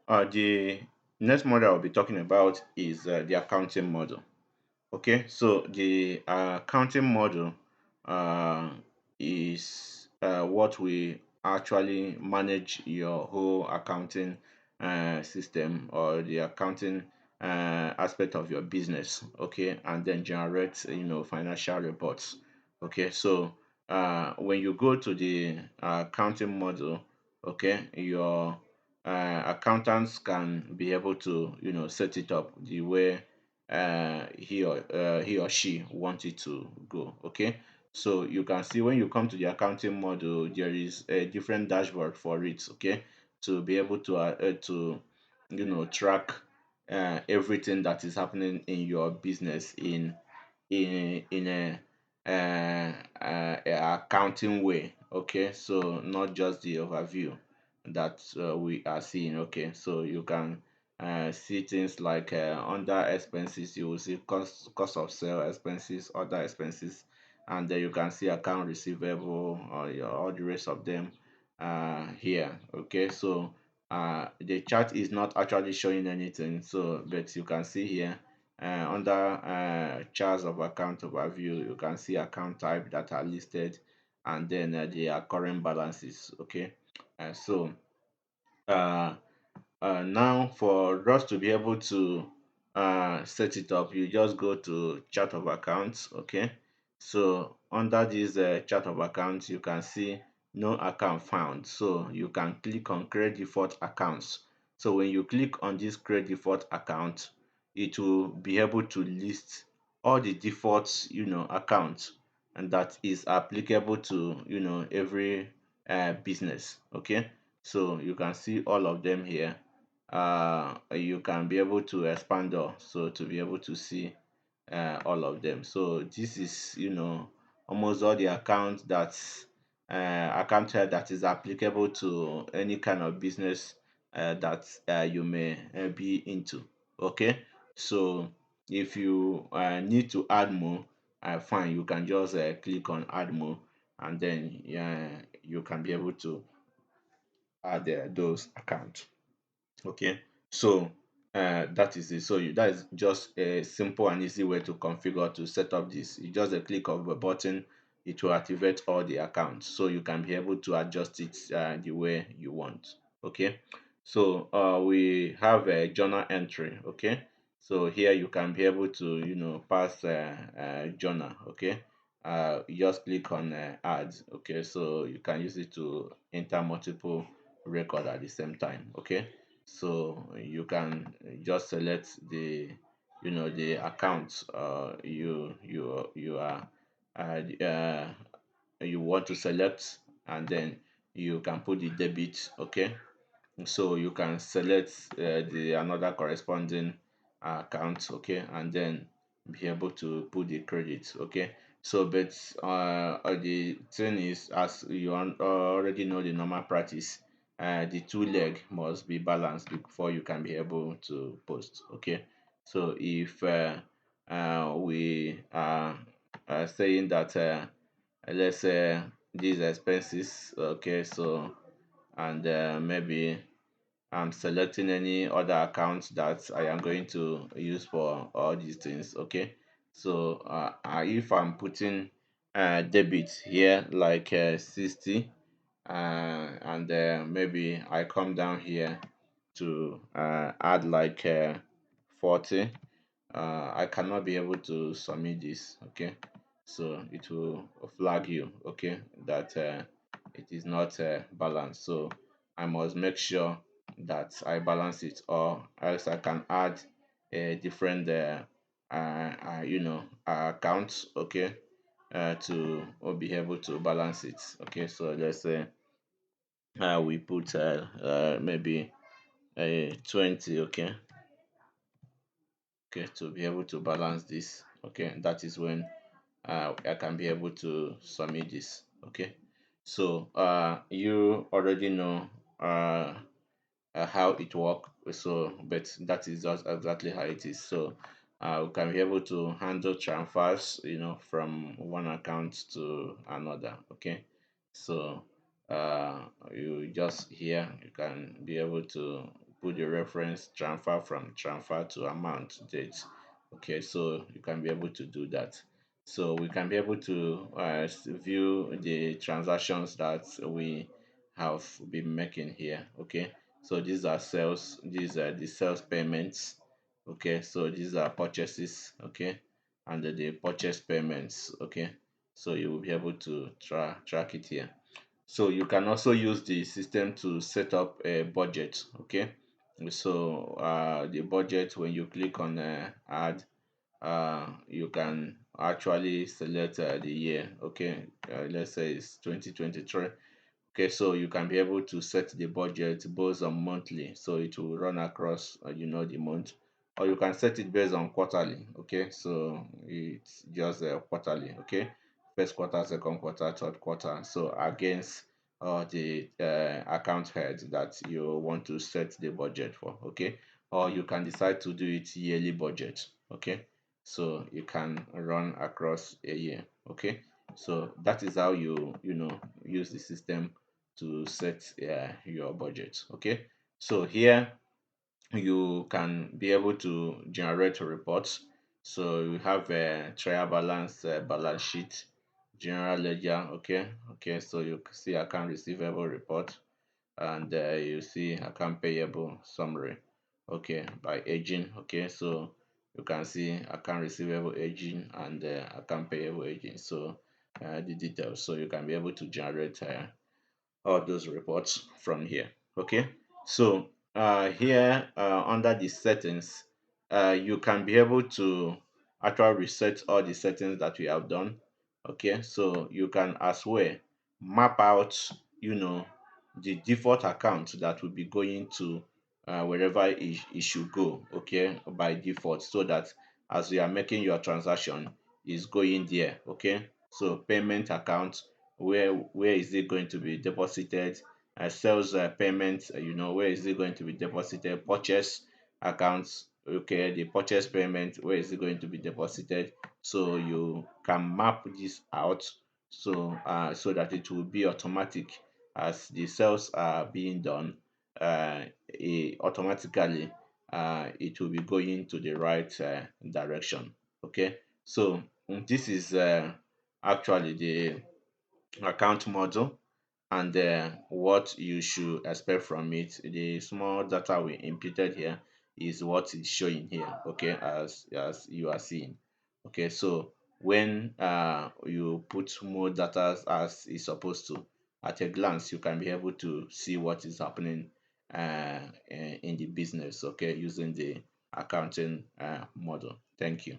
The next model I'll be talking about is the accounting model. Okay, so the accounting model uh, is what we actually manage your whole accounting system or the accounting aspect of your business. Okay, and then generate financial reports. Okay, so when you go to the accounting model, okay, your accountants can be able to set it up the way he or she want it to go. Okay, so you can see when you come to the accounting model, there is a different dashboard for it. Okay, to be able to track everything that is happening in your business in a accounting way. Okay, so not just the overview that we are seeing. Okay, so you can see things like under expenses, you will see cost of sale expenses, other expenses, and then you can see account receivable or all the rest of them here. Okay, so the chart is not actually showing anything, so but you can see here under charts of account overview, you can see account type that are listed, and then their current balances. Okay, so uh, now for us to be able to set it up, you just go to chart of accounts. Okay, so under this chart of accounts, you can see no account found. So you can click on create default accounts. So when you click on this create default account, it will be able to list all the defaults, accounts, and that is applicable to every business. Okay, so you can see all of them here. You can be able to expand or so to be able to see all of them. So this is almost all the accounts that's account head that is applicable to any kind of business that you may be into. Okay, so if you need to add more, fine, you can just click on add more, and then you can be able to add those accounts. Okay, so that is it. So that is just a simple and easy way to configure to set up this. You just a click of a button, it will activate all the accounts, so you can be able to adjust it the way you want. Okay, so we have a journal entry. Okay, so here you can be able to pass journal. Okay, you just click on add. Okay, so you can use it to enter multiple record at the same time. Okay, so you can just select the account you are you want to select, and then you can put the debit. Okay, so you can select the another corresponding account. Okay, and then be able to put the credit. Okay, so but the thing is, as you already know, the normal practice, the two leg must be balanced before you can be able to post. Okay, so if we are saying that let's say these expenses. Okay, so and maybe I'm selecting any other account that I am going to use for all these things. Okay, so if I'm putting debit here like 60, and maybe I come down here to add like 40, I cannot be able to submit this. Okay, so it will flag you. Okay, that it is not balanced. So I must make sure that I balance it, or else I can add a different accounts. Okay, to be able to balance it. Okay, so let's say we put maybe a 20. Okay, okay, to be able to balance this. Okay, that is when I can be able to submit this. Okay, so you already know how it works. So, but that is just exactly how it is. So, we can be able to handle transfers, from one account to another. Okay, so you just here you can be able to put the reference transfer from transfer to amount date. Okay, so you can be able to do that. So we can be able to view the transactions that we have been making here. Okay, so these are sales, these are the sales payments. Okay, so these are purchases. Okay, and the purchase payments. Okay, so you will be able to track it here. So you can also use the system to set up a budget. Okay, so the budget, when you click on add, you can actually select the year. Okay, let's say it's 2023. Okay, so you can be able to set the budget based on monthly, so it will run across the month, or you can set it based on quarterly. Okay, so it's just quarterly. Okay, first quarter, second quarter, third quarter. So against the account head that you want to set the budget for. Okay, or you can decide to do it yearly budget. Okay, so you can run across a year. Okay, so that is how you use the system to set your budget. Okay, so here you can be able to generate reports. So you have a trial balance, balance sheet, general ledger. Okay, so you see account receivable report, and you see account payable summary. Okay, by aging. Okay, so you can see account receivable aging and account payable aging. So the details, so you can be able to generate all those reports from here. Okay, so here under the settings, you can be able to actually reset all the settings that we have done. Okay, so you can as well map out the default account that will be going to wherever it should go, okay, by default, so that as you are making your transaction is going there. Okay, so payment account, where is it going to be deposited? Sales payment, where is it going to be deposited? Purchase accounts, okay, the purchase payment, where is it going to be deposited? So you can map this out, so that it will be automatic as the sales are being done. Automatically it will be going to the right direction. Okay, so this is actually the account model, and what you should expect from it. The small data we imputed here is what is showing here. Okay, as you are seeing. Okay, so when you put more data as is supposed to, at a glance you can be able to see what is happening in the business. Okay, using the accounting model. Thank you.